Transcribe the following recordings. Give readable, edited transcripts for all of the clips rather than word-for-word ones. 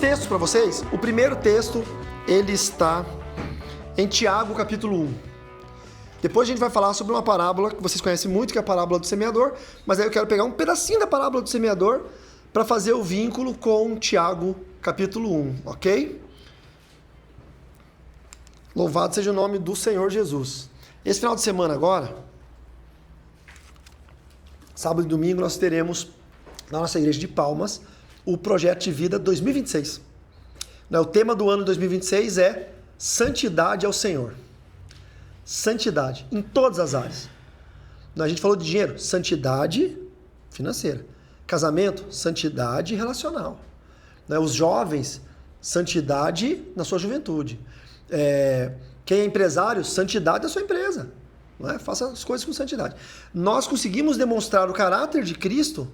textos para vocês. O primeiro texto, ele está em Tiago, capítulo 1. Depois a gente vai falar sobre uma parábola que vocês conhecem muito, que é a parábola do semeador, mas aí eu quero pegar um pedacinho da parábola do semeador para fazer o vínculo com Tiago, capítulo 1, ok? Louvado seja o nome do Senhor Jesus. Esse final de semana agora, sábado e domingo, nós teremos na nossa igreja de Palmas o Projeto de Vida 2026. O tema do ano 2026 é Santidade ao Senhor. Santidade, em todas as áreas. A gente falou de dinheiro, santidade financeira. Casamento, santidade relacional. Os jovens, santidade na sua juventude. Quem é empresário, santidade da sua empresa. Faça as coisas com santidade. Nós conseguimos demonstrar o caráter de Cristo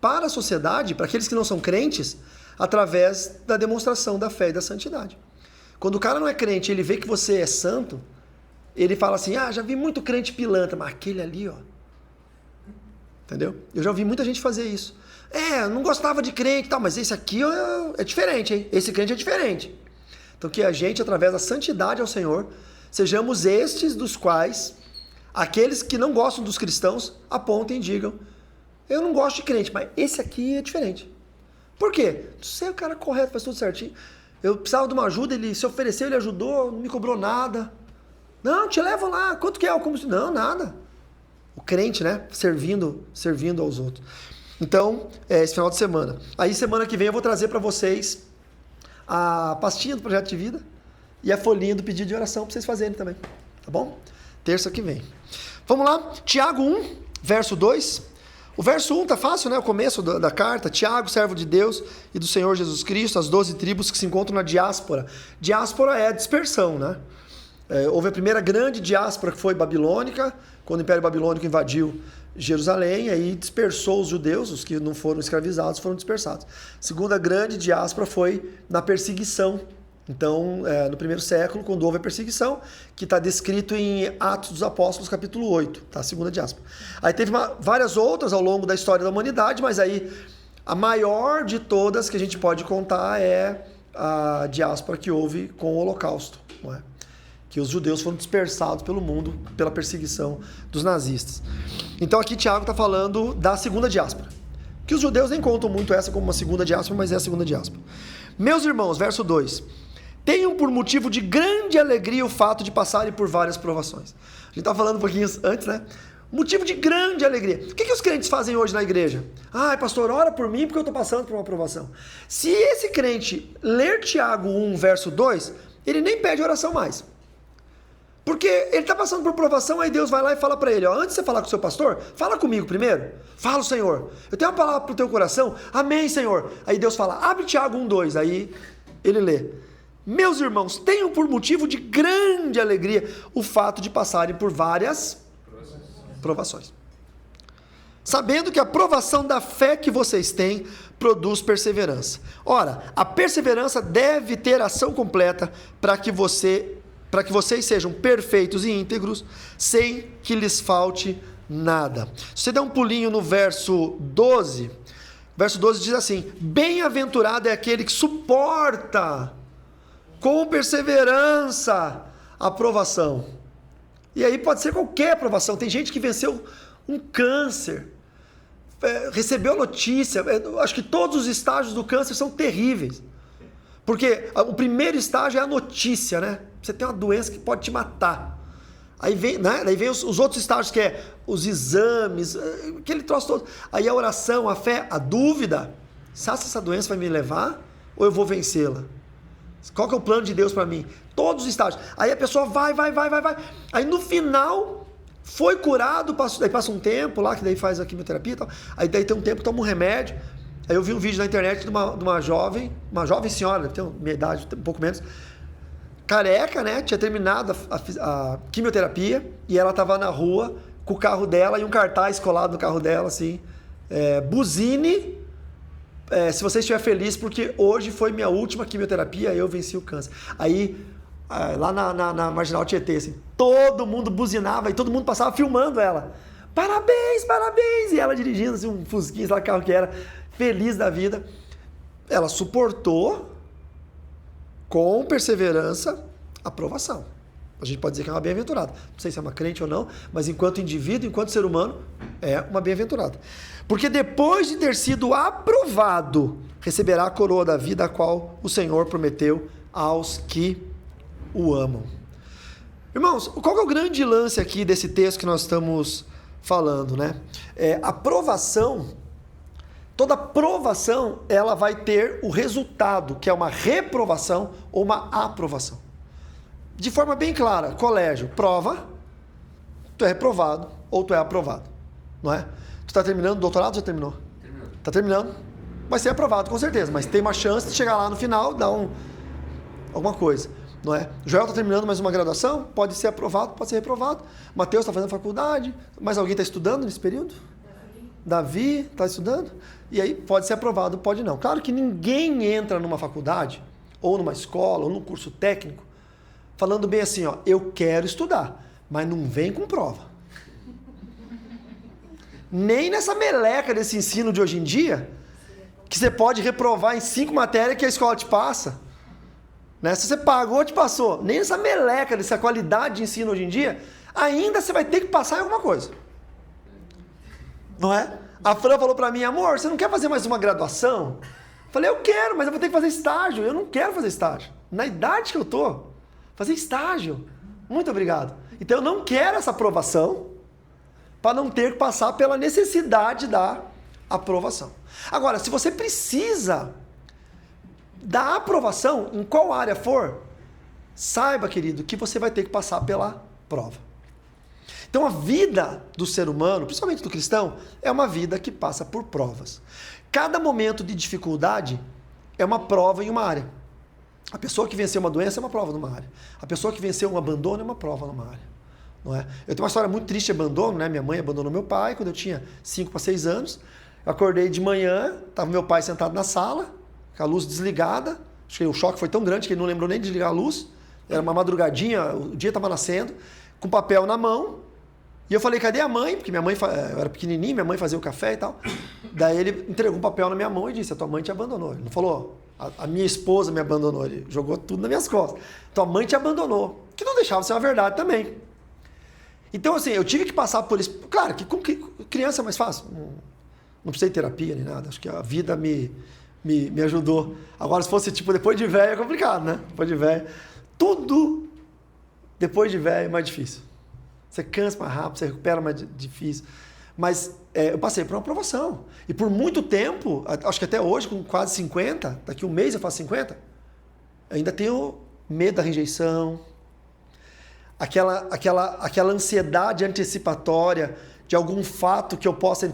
para a sociedade, para aqueles que não são crentes, através da demonstração da fé e da santidade. Quando o cara não é crente, ele vê que você é santo, ele fala assim, já vi muito crente pilantra, mas aquele ali, ó. Entendeu? Eu já ouvi muita gente fazer isso. Não gostava de crente e tal, mas esse aqui é diferente, hein? Esse crente é diferente. Então que a gente, através da santidade ao Senhor, sejamos estes dos quais aqueles que não gostam dos cristãos apontem e digam, eu não gosto de crente, mas esse aqui é diferente. Por quê? Você é o cara correto, faz tudo certinho. Eu precisava de uma ajuda, ele se ofereceu, ele ajudou, não me cobrou nada. Não, te levo lá, quanto que é o combustível? Não, nada. O crente, né? Servindo aos outros. Então, esse final de semana. Aí, semana que vem, eu vou trazer para vocês a pastinha do Projeto de Vida e a folhinha do pedido de oração para vocês fazerem também. Tá bom? Terça que vem. Vamos lá. Tiago 1, verso 2. O verso 1 tá fácil, né? O começo da carta. Tiago, servo de Deus e do Senhor Jesus Cristo, as 12 tribos que se encontram na diáspora. Diáspora é a dispersão, né? Houve a primeira grande diáspora que foi babilônica, quando o Império Babilônico invadiu Jerusalém, aí dispersou os judeus, os que não foram escravizados foram dispersados. A segunda grande diáspora foi na perseguição. Então, no primeiro século, quando houve a perseguição, que está descrito em Atos dos Apóstolos, capítulo 8, tá? A segunda diáspora. Aí teve várias outras ao longo da história da humanidade, mas aí a maior de todas que a gente pode contar é a diáspora que houve com o Holocausto, não é? Que os judeus foram dispersados pelo mundo pela perseguição dos nazistas. Então aqui Tiago está falando da segunda diáspora, que os judeus nem contam muito essa como uma segunda diáspora, mas é a segunda diáspora. Meus irmãos, verso 2, tenham por motivo de grande alegria o fato de passarem por várias provações. A gente estava falando um pouquinho antes, né? Motivo de grande alegria. O que os crentes fazem hoje na igreja? Pastor, ora por mim porque eu estou passando por uma provação. Se esse crente ler Tiago 1, verso 2, ele nem pede oração mais. Porque ele está passando por provação, aí Deus vai lá e fala para ele, antes de você falar com o seu pastor, fala comigo primeiro. Fala, Senhor, eu tenho uma palavra para o teu coração. Amém, Senhor. Aí Deus fala, abre Tiago 1:2. Aí ele lê. Meus irmãos, tenham por motivo de grande alegria o fato de passarem por várias provações. Sabendo que a provação da fé que vocês têm produz perseverança. Ora, a perseverança deve ter ação completa para que vocês sejam perfeitos e íntegros, sem que lhes falte nada. Se você der um pulinho no verso 12 diz assim, bem-aventurado é aquele que suporta com perseverança a provação. E aí pode ser qualquer provação. Tem gente que venceu um câncer, recebeu a notícia, acho que todos os estágios do câncer são terríveis. Porque o primeiro estágio é a notícia, né? Você tem uma doença que pode te matar. Aí vem, né? Aí vem os outros estágios, que é os exames, aquele troço todo. Aí a oração, a fé, a dúvida. Sabe se essa doença vai me levar ou eu vou vencê-la? Qual que é o plano de Deus para mim? Todos os estágios. Aí a pessoa vai. Aí no final, foi curado, daí passa um tempo lá, que daí faz a quimioterapia e tal. Aí daí tem um tempo, toma um remédio. Aí eu vi um vídeo na internet de uma jovem senhora, deve ter minha idade, um pouco menos, careca, né? Tinha terminado a quimioterapia e ela estava na rua com o carro dela e um cartaz colado no carro dela, assim, buzine, se você estiver feliz porque hoje foi minha última quimioterapia e eu venci o câncer. Aí, lá na Marginal Tietê, assim, todo mundo buzinava e todo mundo passava filmando ela. Parabéns! E ela dirigindo, assim, um fusquinha, sei lá que carro que era, feliz da vida. ela suportou com perseverança a provação. A gente pode dizer que é uma bem-aventurada. Não sei se é uma crente ou não, mas enquanto indivíduo, enquanto ser humano, é uma bem-aventurada. Porque depois de ter sido aprovado, receberá a coroa da vida, a qual o Senhor prometeu aos que o amam. Irmãos, qual que é o grande lance aqui desse texto que nós estamos falando, né? A provação, toda provação, ela vai ter o resultado, que é uma reprovação ou uma aprovação. De forma bem clara, colégio, prova, tu é reprovado ou tu é aprovado, não é? Tu está terminando o doutorado ou já terminou? Terminando. Está terminando? Vai ser aprovado, com certeza, mas tem uma chance de chegar lá no final, dar alguma coisa, não é? Joel está terminando mais uma graduação, pode ser aprovado, pode ser reprovado. Mateus está fazendo faculdade, mais alguém está estudando nesse período? Davi está estudando? E aí pode ser aprovado, pode não. Claro que ninguém entra numa faculdade, ou numa escola, ou num curso técnico, falando bem assim, ó, eu quero estudar, mas não vem com prova. Nem nessa meleca desse ensino de hoje em dia, que você pode reprovar em 5 matérias que a escola te passa. Né? Se você pagou, te passou. Nem nessa meleca dessa qualidade de ensino hoje em dia, ainda você vai ter que passar em alguma coisa. Não é? A Fran falou pra mim, amor, você não quer fazer mais uma graduação? Eu falei, eu quero, mas eu vou ter que fazer estágio. Eu não quero fazer estágio. Na idade que eu tô, fazer estágio. Muito obrigado. Então eu não quero essa aprovação para não ter que passar pela necessidade da aprovação. Agora, se você precisa da aprovação, em qual área for, saiba, querido, que você vai ter que passar pela prova. Então a vida do ser humano, principalmente do cristão, é uma vida que passa por provas. Cada momento de dificuldade é uma prova em uma área. A pessoa que venceu uma doença é uma prova numa área. A pessoa que venceu um abandono é uma prova numa área. Não é? Eu tenho uma história muito triste de abandono, né? Minha mãe abandonou meu pai quando eu tinha 5 para 6 anos. Eu acordei de manhã, estava meu pai sentado na sala, com a luz desligada. Acho que o choque foi tão grande que ele não lembrou nem de desligar a luz. Era uma madrugadinha, o dia estava nascendo, com papel na mão. E eu falei, cadê a mãe? Porque minha mãe, eu era pequenininho, minha mãe fazia o café e tal. Daí ele entregou um papel na minha mão e disse, a tua mãe te abandonou. Ele não falou, a minha esposa me abandonou. Ele jogou tudo nas minhas costas. Tua mãe te abandonou. Que não deixava de ser uma verdade também. Então, assim, eu tive que passar por isso. Claro que com criança é mais fácil. Não precisei de terapia nem nada. Acho que a vida me ajudou. Agora, se fosse tipo depois de velho, é complicado, né? Depois de velho. Tudo depois de velho é mais difícil. Você cansa mais rápido, você recupera mais difícil. Mas eu passei por uma aprovação. E por muito tempo, acho que até hoje, com quase 50, daqui um mês eu faço 50, ainda tenho medo da rejeição, aquela ansiedade antecipatória de algum fato que eu possa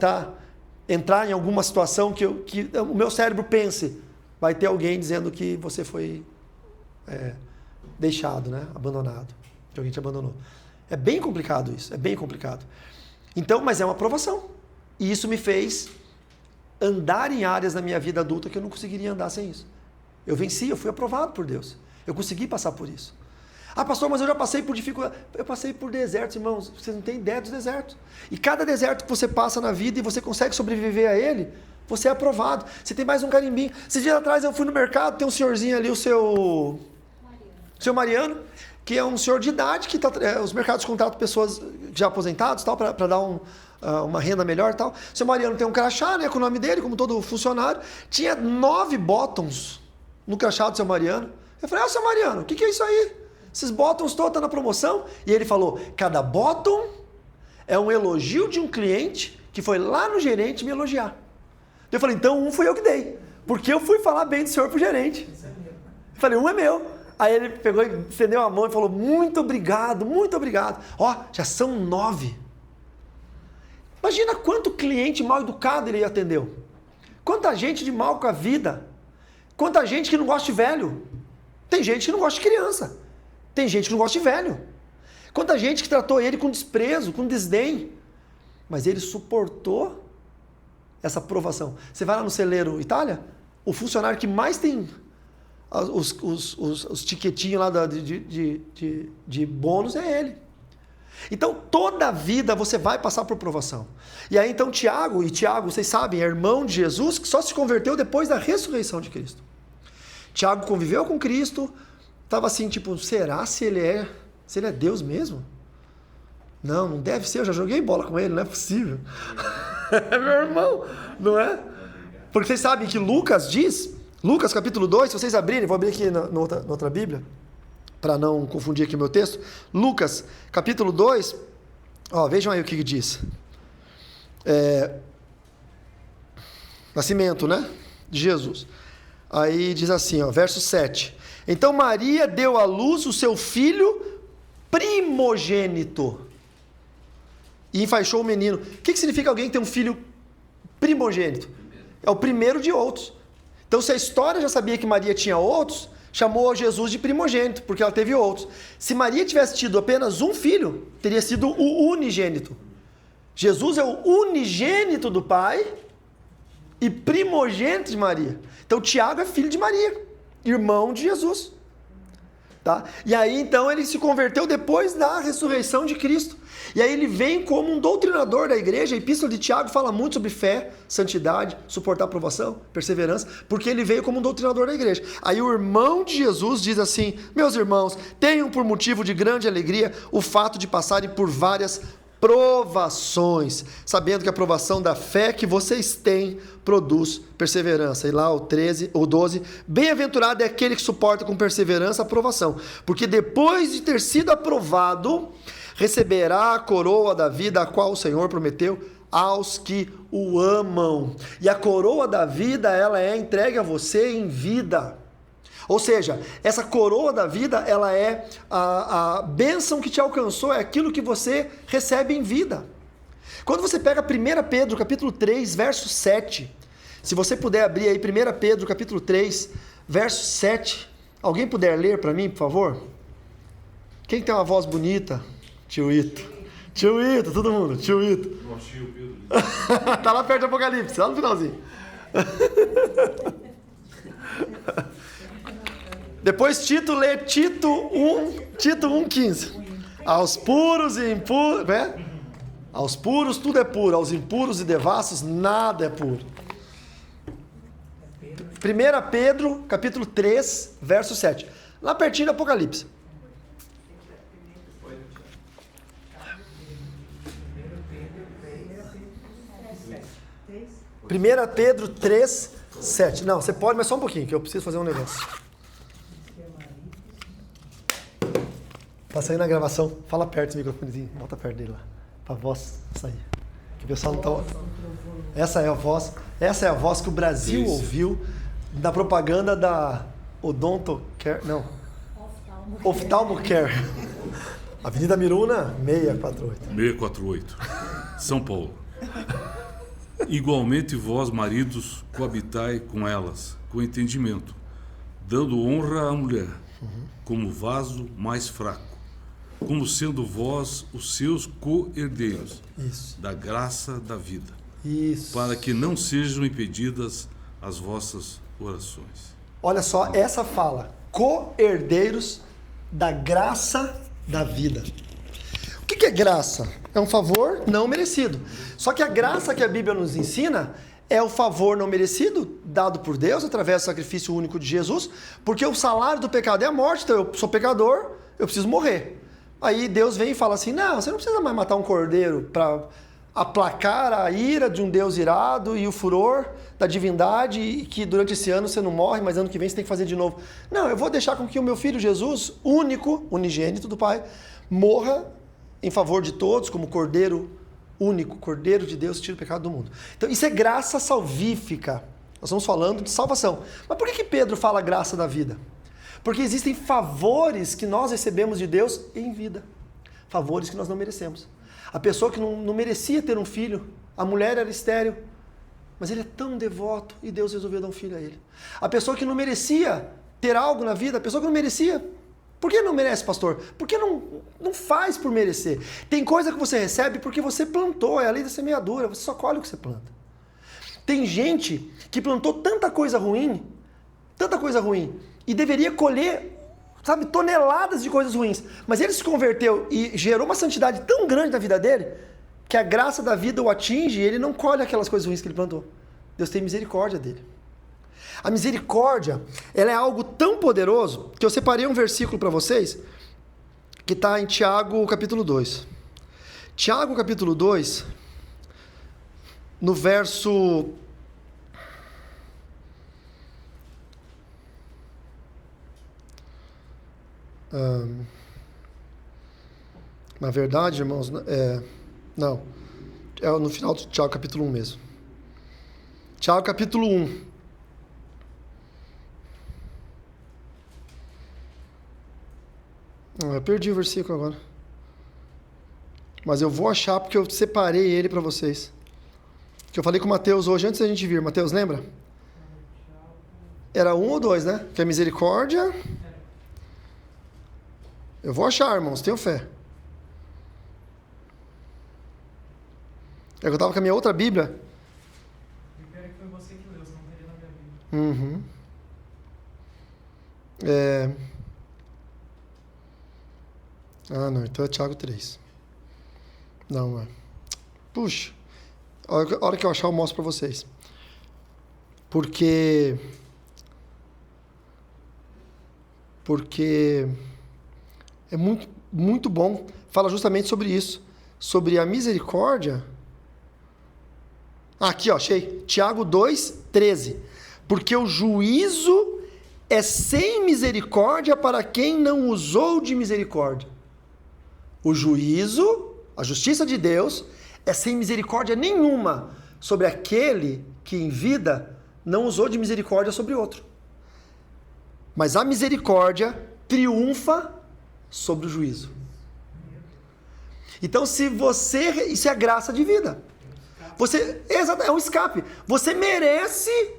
entrar em alguma situação que o meu cérebro pense, vai ter alguém dizendo que você foi deixado, né? Abandonado, que alguém te abandonou. É bem complicado isso, é bem complicado. Então, mas é uma aprovação. E isso me fez andar em áreas da minha vida adulta que eu não conseguiria andar sem isso. Eu venci, eu fui aprovado por Deus. Eu consegui passar por isso. Ah, pastor, mas eu já passei por dificuldade. Eu passei por desertos, irmãos. Vocês não têm ideia dos desertos. E cada deserto que você passa na vida e você consegue sobreviver a ele, você é aprovado. Você tem mais um carimbinho. Esses dias atrás eu fui no mercado, tem um senhorzinho ali, o seu Mariano, que é um senhor de idade, que os mercados contratam pessoas já aposentadas para dar uma renda melhor e tal. O seu Mariano tem um crachá, né, com o nome dele, como todo funcionário. Tinha 9 bottoms no crachá do seu Mariano. Eu falei, seu Mariano, o que é isso aí? Esses bottoms todos estão na promoção. E ele falou, cada bottom é um elogio de um cliente que foi lá no gerente me elogiar. Eu falei, então fui eu que dei. Porque eu fui falar bem do senhor pro gerente. Eu falei, é meu. Aí ele pegou e estendeu a mão e falou, muito obrigado, muito obrigado. Ó, já são 9. Imagina quanto cliente mal educado ele atendeu. Quanta gente de mal com a vida. Quanta gente que não gosta de velho. Tem gente que não gosta de criança. Tem gente que não gosta de velho. Quanta gente que tratou ele com desprezo, com desdém. Mas ele suportou essa provação. Você vai lá no celeiro Itália, o funcionário que mais tem os tiquetinhos lá de bônus é ele. Então, toda a vida você vai passar por provação. E aí, então, Tiago, vocês sabem, é irmão de Jesus, que só se converteu depois da ressurreição de Cristo. Tiago conviveu com Cristo, estava assim, tipo, será se ele é Deus mesmo? Não deve ser, eu já joguei bola com ele, não é possível. É meu irmão, não é? Porque vocês sabem que Lucas diz, Lucas capítulo 2, se vocês abrirem, vou abrir aqui na outra Bíblia, para não confundir aqui o meu texto. Lucas capítulo 2, vejam aí o que diz. Nascimento, né? De Jesus. Aí diz assim, verso 7. Então Maria deu à luz o seu filho primogênito e enfaixou o menino. O que significa alguém que tem um filho primogênito? É o primeiro de outros. Então, se a história já sabia que Maria tinha outros, chamou Jesus de primogênito, porque ela teve outros. Se Maria tivesse tido apenas um filho, teria sido o unigênito. Jesus é o unigênito do Pai e primogênito de Maria. Então, Tiago é filho de Maria, irmão de Jesus. Tá? E aí, então, ele se converteu depois da ressurreição de Cristo. E aí ele vem como um doutrinador da igreja. A Epístola de Tiago fala muito sobre fé, santidade, suportar provação, perseverança, porque ele veio como um doutrinador da igreja. Aí o irmão de Jesus diz assim: meus irmãos, tenham por motivo de grande alegria o fato de passarem por várias provações, sabendo que a provação da fé que vocês têm produz perseverança. E lá o 13 ou 12, bem-aventurado é aquele que suporta com perseverança a provação, porque depois de ter sido aprovado, receberá a coroa da vida, a qual o Senhor prometeu aos que o amam. E a coroa da vida, ela é entregue a você em vida. Ou seja, essa coroa da vida, ela é a bênção que te alcançou, é aquilo que você recebe em vida. Quando você pega 1 Pedro, capítulo 3, verso 7, se você puder abrir aí 1 Pedro, capítulo 3, verso 7, alguém puder ler para mim, por favor? Quem tem uma voz bonita? Tio Ito, todo mundo, tio Ito. Não achei o Pedro. Tá lá perto do Apocalipse, lá no finalzinho. Depois Tito lê Tito 1,15. Aos puros e impuros, né? Aos puros tudo é puro, aos impuros e devassos nada é puro. 1 Pedro, capítulo 3, verso 7. Lá pertinho do Apocalipse. 1 Pedro 3, 7. Não, você pode, mas só um pouquinho, que eu preciso fazer um negócio. Tá saindo a gravação. Fala perto do microfonezinho. Bota perto dele lá. Pra voz sair. Que o pessoal não tá... Essa é a voz que o Brasil ouviu na propaganda da Odonto Care. Não. Oftalmo Care. Avenida Miruna, 648. 648. São Paulo. Igualmente vós, maridos, coabitai com elas, com entendimento, dando honra à mulher, como vaso mais fraco, como sendo vós os seus co-herdeiros da graça da vida, para que não sejam impedidas as vossas orações. Olha só essa fala, co-herdeiros da graça da vida. O que é graça? É um favor não merecido. Só que a graça que a Bíblia nos ensina é o favor não merecido dado por Deus através do sacrifício único de Jesus, porque o salário do pecado é a morte, então eu sou pecador, eu preciso morrer. Aí Deus vem e fala assim, não, você não precisa mais matar um cordeiro para aplacar a ira de um Deus irado e o furor da divindade, e que durante esse ano você não morre, mas ano que vem você tem que fazer de novo. Não, eu vou deixar com que o meu filho Jesus, único, unigênito do Pai, morra em favor de todos, como cordeiro único, cordeiro de Deus, tira o pecado do mundo. Então isso é graça salvífica. Nós estamos falando de salvação. Mas por que Pedro fala graça da vida? Porque existem favores que nós recebemos de Deus em vida. Favores que nós não merecemos. A pessoa que não merecia ter um filho, a mulher era estéril, mas ele é tão devoto e Deus resolveu dar um filho a ele. A pessoa que não merecia ter algo na vida, a pessoa que não merecia, por que não merece, pastor? Porque não faz por merecer. Tem coisa que você recebe porque você plantou, é a lei da semeadura, você só colhe o que você planta. Tem gente que plantou tanta coisa ruim, e deveria colher sabe, toneladas de coisas ruins. Mas ele se converteu e gerou uma santidade tão grande na vida dele, que a graça da vida o atinge e ele não colhe aquelas coisas ruins que ele plantou. Deus tem misericórdia dele. A misericórdia, ela é algo tão poderoso, que eu separei um versículo para vocês, que está em Tiago capítulo 2. Tiago capítulo 2, no verso... na verdade, irmãos, não, é no final do Tiago capítulo 1 mesmo. Tiago capítulo 1. Eu perdi o versículo agora. Mas eu vou achar porque eu separei ele para vocês. Que eu falei com o Mateus hoje, antes da gente vir. Mateus, lembra? Era 1 ou 2, né? Que é misericórdia. Eu vou achar, irmãos, tenho fé. É que eu estava com a minha outra Bíblia. Eu quero que foi você que leu, senão não teria na minha Bíblia. Ah, não, então é Tiago 3. Não, é. Puxa, a hora que eu achar eu mostro para vocês. Porque é muito, muito bom. Fala justamente sobre isso. Sobre a misericórdia. Aqui, ó, achei. Tiago 2:13. Porque o juízo é sem misericórdia para quem não usou de misericórdia. O juízo, a justiça de Deus, é sem misericórdia nenhuma sobre aquele que em vida não usou de misericórdia sobre outro. Mas a misericórdia triunfa sobre o juízo. Então, isso é a graça de vida. É um escape. Você merece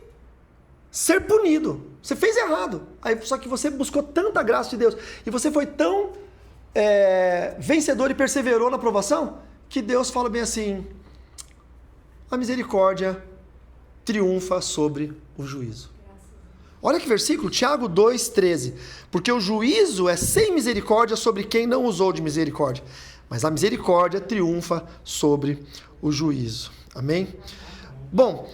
ser punido. Você fez errado. Só que você buscou tanta graça de Deus e você foi tão vencedor e perseverou na provação, que Deus fala bem assim: a misericórdia triunfa sobre o juízo. Olha que versículo, Tiago 2:13. Porque o juízo é sem misericórdia sobre quem não usou de misericórdia, mas a misericórdia triunfa sobre o juízo. Amém? Bom,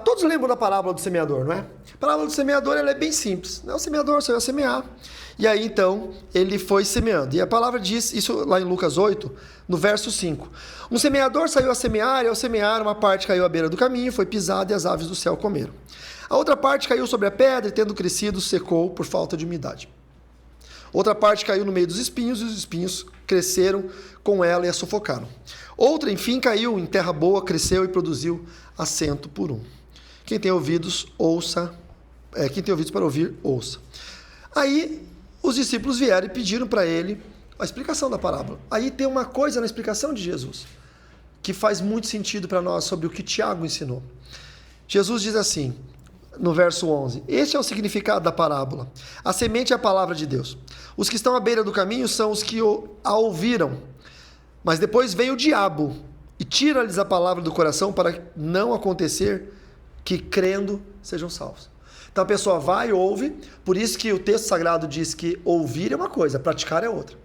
todos lembram da parábola do semeador, não é? A parábola do semeador, ela é bem simples. O semeador saiu a semear, e aí então ele foi semeando. E a palavra diz, isso lá em Lucas 8, no verso 5. Um semeador saiu a semear, e ao semear uma parte caiu à beira do caminho, foi pisada e as aves do céu comeram. A outra parte caiu sobre a pedra e, tendo crescido, secou por falta de umidade. Outra parte caiu no meio dos espinhos, e os espinhos cresceram com ela e a sufocaram. Outra, enfim, caiu em terra boa, cresceu e produziu a 100 por 1. Quem tem ouvidos, ouça. Quem tem ouvidos para ouvir, ouça. Aí, os discípulos vieram e pediram para ele a explicação da parábola. Aí tem uma coisa na explicação de Jesus que faz muito sentido para nós sobre o que Tiago ensinou. Jesus diz assim, no verso 11: este é o significado da parábola. A semente é a palavra de Deus. Os que estão à beira do caminho são os que a ouviram. Mas depois vem o diabo e tira-lhes a palavra do coração para não acontecer que, crendo, sejam salvos. Então a pessoa vai e ouve, por isso que o texto sagrado diz que ouvir é uma coisa, praticar é outra.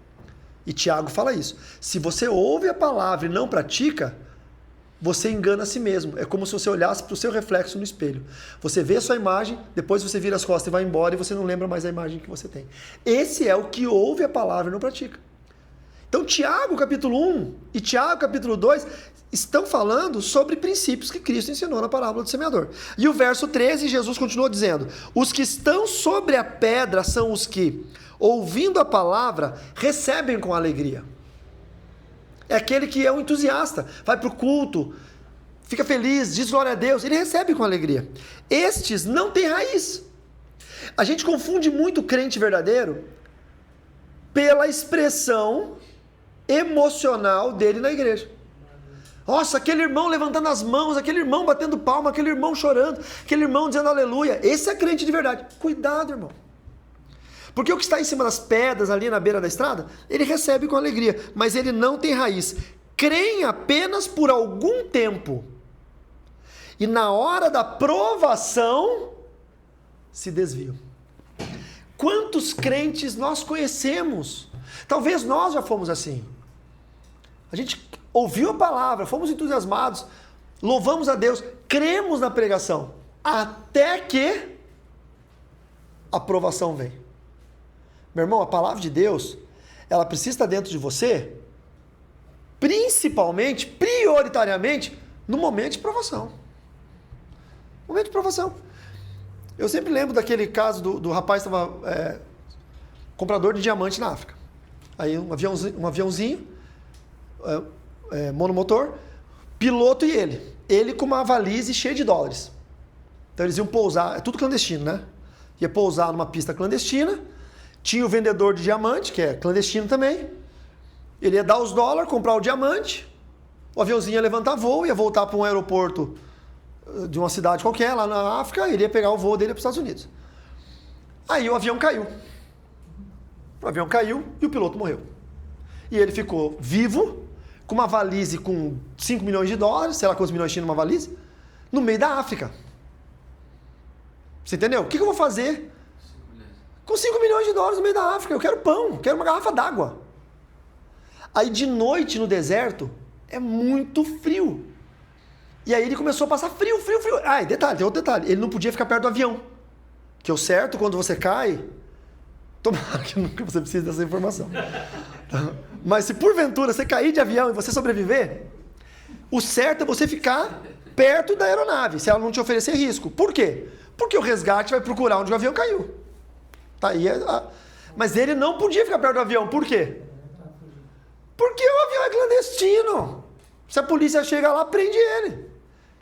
E Tiago fala isso. Se você ouve a palavra e não pratica, você engana a si mesmo. É como se você olhasse para o seu reflexo no espelho. Você vê a sua imagem, depois você vira as costas e vai embora e você não lembra mais a imagem que você tem. Esse é o que ouve a palavra e não pratica. Então Tiago capítulo 1 e Tiago capítulo 2 estão falando sobre princípios que Cristo ensinou na parábola do semeador. E o verso 13, Jesus continuou dizendo: os que estão sobre a pedra são os que, ouvindo a palavra, recebem com alegria. É aquele que é um entusiasta, vai para o culto, fica feliz, diz glória a Deus, ele recebe com alegria. Estes não têm raiz. A gente confunde muito o crente verdadeiro pela expressão emocional dele na igreja. Nossa, aquele irmão levantando as mãos, aquele irmão batendo palma, aquele irmão chorando, aquele irmão dizendo aleluia. Esse é crente de verdade. Cuidado, irmão. Porque o que está em cima das pedras, ali na beira da estrada, ele recebe com alegria, mas ele não tem raiz. Creem apenas por algum tempo. E na hora da provação, se desviam. Quantos crentes nós conhecemos? Talvez nós já fomos assim. A gente ouviu a palavra, fomos entusiasmados, louvamos a Deus, cremos na pregação, até que a provação vem. Meu irmão, a palavra de Deus, ela precisa estar dentro de você, principalmente, prioritariamente, no momento de provação. Momento de provação. Eu sempre lembro daquele caso do rapaz que estava comprador de diamante na África. Aí um aviãozinho monomotor, piloto e ele. Ele com uma valise cheia de dólares. Então eles iam pousar, é tudo clandestino, né? Ia pousar numa pista clandestina, tinha o vendedor de diamante, que é clandestino também. Ele ia dar os dólares, comprar o diamante, o aviãozinho ia levantar voo, ia voltar para um aeroporto de uma cidade qualquer, lá na África, e ele ia pegar o voo dele para os Estados Unidos. Aí o avião caiu. O avião caiu e o piloto morreu. E ele ficou vivo, com uma valise com 5 milhões de dólares, sei lá quantos milhões tinha numa valise, no meio da África. Você entendeu? O que eu vou fazer com 5 milhões de dólares no meio da África? Eu quero pão, quero uma garrafa d'água. Aí de noite no deserto é muito frio. E aí ele começou a passar frio. Ah, e detalhe, tem outro detalhe. Ele não podia ficar perto do avião. Que é o certo, quando você cai... Tomara que nunca você precise dessa informação. Mas se porventura você cair de avião e você sobreviver, o certo é você ficar perto da aeronave, se ela não te oferecer risco. Por quê? Porque o resgate vai procurar onde o avião caiu. Tá aí Mas ele não podia ficar perto do avião. Por quê? Porque o avião é clandestino. Se a polícia chega lá, prende ele.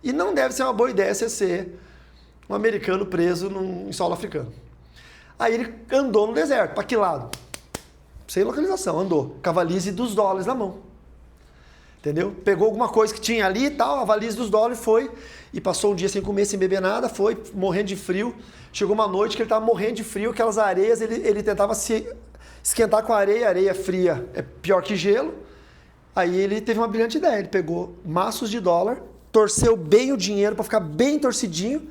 E não deve ser uma boa ideia você ser um americano preso em solo africano. Aí ele andou no deserto. Para que lado? Sem localização, andou. Com a valise dos dólares na mão. Entendeu? Pegou alguma coisa que tinha ali e tal, a valise dos dólares foi, e passou um dia sem comer, sem beber nada, foi morrendo de frio. Chegou uma noite que ele estava morrendo de frio, aquelas areias, ele tentava se esquentar com a areia fria é pior que gelo. Aí ele teve uma brilhante ideia, ele pegou maços de dólar, torceu bem o dinheiro para ficar bem torcidinho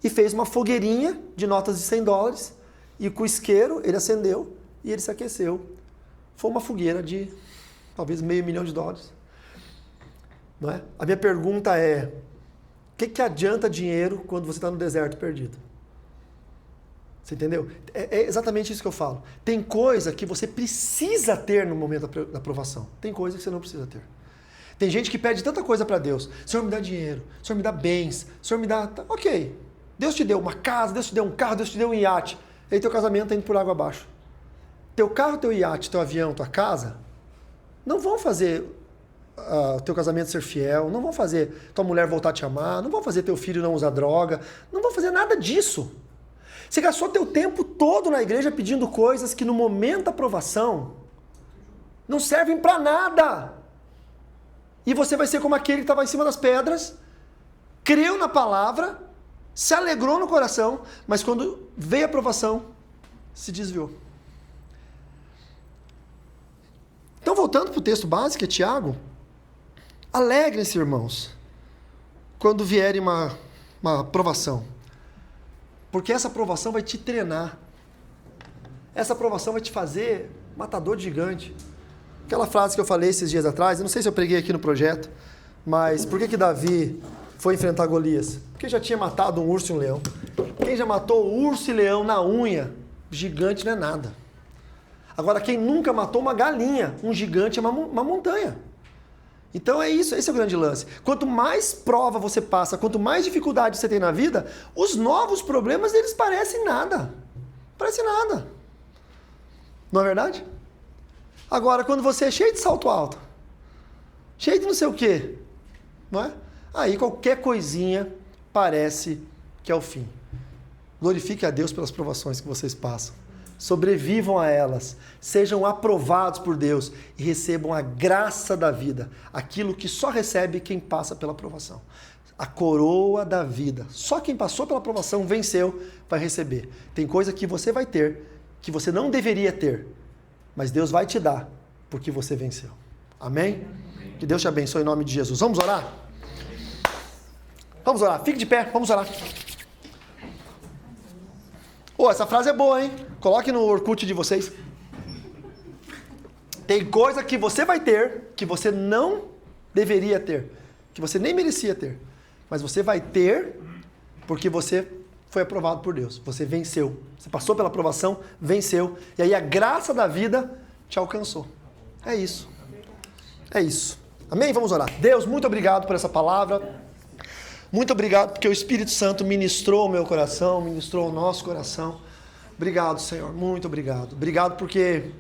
e fez uma fogueirinha de notas de 100 dólares e com o isqueiro ele acendeu e ele se aqueceu. Foi uma fogueira de talvez $500 mil. Não é? A minha pergunta é, o que adianta dinheiro quando você está no deserto perdido? Você entendeu? É exatamente isso que eu falo. Tem coisa que você precisa ter no momento da provação. Tem coisa que você não precisa ter. Tem gente que pede tanta coisa para Deus. Senhor, me dá dinheiro. Senhor, me dá bens. Senhor, me dá... Ok. Deus te deu uma casa, Deus te deu um carro, Deus te deu um iate. E aí teu casamento está indo por água abaixo. Teu carro, teu iate, teu avião, tua casa, não vão fazer teu casamento ser fiel, não vão fazer tua mulher voltar a te amar, não vão fazer teu filho não usar droga, não vão fazer nada disso. Você gastou teu tempo todo na igreja pedindo coisas que no momento da provação não servem para nada. E você vai ser como aquele que estava em cima das pedras, creu na palavra, se alegrou no coração, mas quando veio a provação, se desviou. Então, voltando para o texto básico, é Tiago, alegrem-se, irmãos, quando vierem uma provação. Porque essa provação vai te treinar. Essa provação vai te fazer matador de gigante. Aquela frase que eu falei esses dias atrás, eu não sei se eu preguei aqui no projeto, mas por que Davi foi enfrentar Golias? Porque já tinha matado um urso e um leão. Quem já matou urso e leão na unha, gigante não é nada. Agora, quem nunca matou uma galinha, um gigante é uma montanha. Então é isso, esse é o grande lance. Quanto mais prova você passa, quanto mais dificuldade você tem na vida, os novos problemas, eles parecem nada. Parecem nada. Não é verdade? Agora, quando você é cheio de salto alto, cheio de não sei o quê, não é? Aí qualquer coisinha parece que é o fim. Glorifique a Deus pelas provações que vocês passam. Sobrevivam a elas, sejam aprovados por Deus e recebam a graça da vida, aquilo que só recebe quem passa pela provação. A coroa da vida. Só quem passou pela provação, venceu, vai receber. Tem coisa que você vai ter, que você não deveria ter, mas Deus vai te dar, porque você venceu. Amém? Que Deus te abençoe em nome de Jesus. Vamos orar? Vamos orar. Fique de pé, vamos orar. Ô, essa frase é boa, hein? Coloque no Orkut de vocês. Tem coisa que você vai ter, que você não deveria ter, que você nem merecia ter. Mas você vai ter porque você foi aprovado por Deus. Você venceu. Você passou pela aprovação, venceu. E aí a graça da vida te alcançou. É isso. É isso. Amém? Vamos orar. Deus, muito obrigado por essa palavra. Muito obrigado porque o Espírito Santo ministrou o meu coração, ministrou o nosso coração. Obrigado, Senhor. Muito obrigado. Obrigado porque,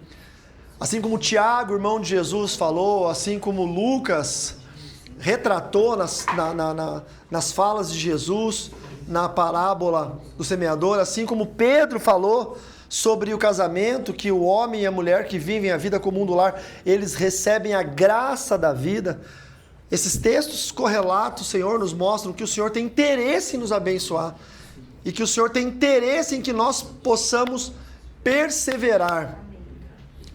assim como Tiago, irmão de Jesus, falou, assim como Lucas retratou nas falas de Jesus, na parábola do semeador, assim como Pedro falou sobre o casamento, que o homem e a mulher que vivem a vida comum do lar, eles recebem a graça da vida. Esses textos correlatos, Senhor, nos mostram que o Senhor tem interesse em nos abençoar e que o Senhor tem interesse em que nós possamos perseverar,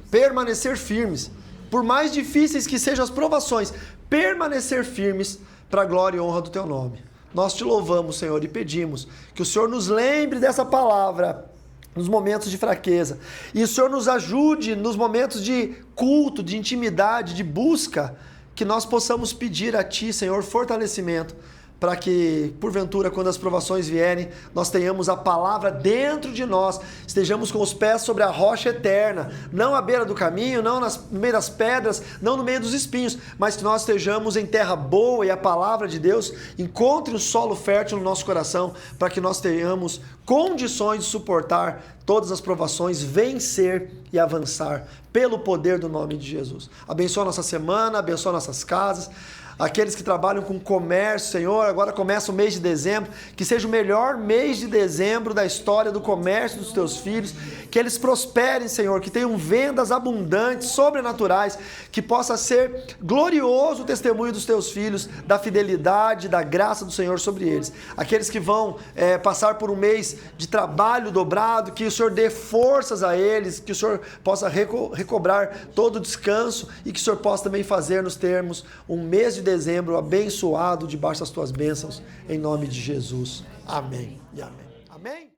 permanecer firmes, por mais difíceis que sejam as provações, permanecer firmes para a glória e honra do Teu nome. Nós te louvamos, Senhor, e pedimos que o Senhor nos lembre dessa palavra nos momentos de fraqueza e o Senhor nos ajude nos momentos de culto, de intimidade, de busca, que nós possamos pedir a Ti, Senhor, fortalecimento, para que, porventura, quando as provações vierem, nós tenhamos a palavra dentro de nós, estejamos com os pés sobre a rocha eterna, não à beira do caminho, não no meio das pedras, não no meio dos espinhos, mas que nós estejamos em terra boa e a palavra de Deus encontre um solo fértil no nosso coração, para que nós tenhamos condições de suportar todas as provações, vencer e avançar pelo poder do nome de Jesus. Abençoa nossa semana, abençoa nossas casas, aqueles que trabalham com comércio, Senhor, agora começa o mês de dezembro, que seja o melhor mês de dezembro da história do comércio dos Teus filhos, que eles prosperem, Senhor, que tenham vendas abundantes, sobrenaturais, que possa ser glorioso o testemunho dos Teus filhos, da fidelidade, da graça do Senhor sobre eles. Aqueles que vão passar por um mês de trabalho dobrado, que o Senhor dê forças a eles, que o Senhor possa recobrar todo o descanso e que o Senhor possa também fazer nos termos um mês de dezembro abençoado debaixo das Tuas bênçãos, em nome de Jesus. Amém e amém. Amém.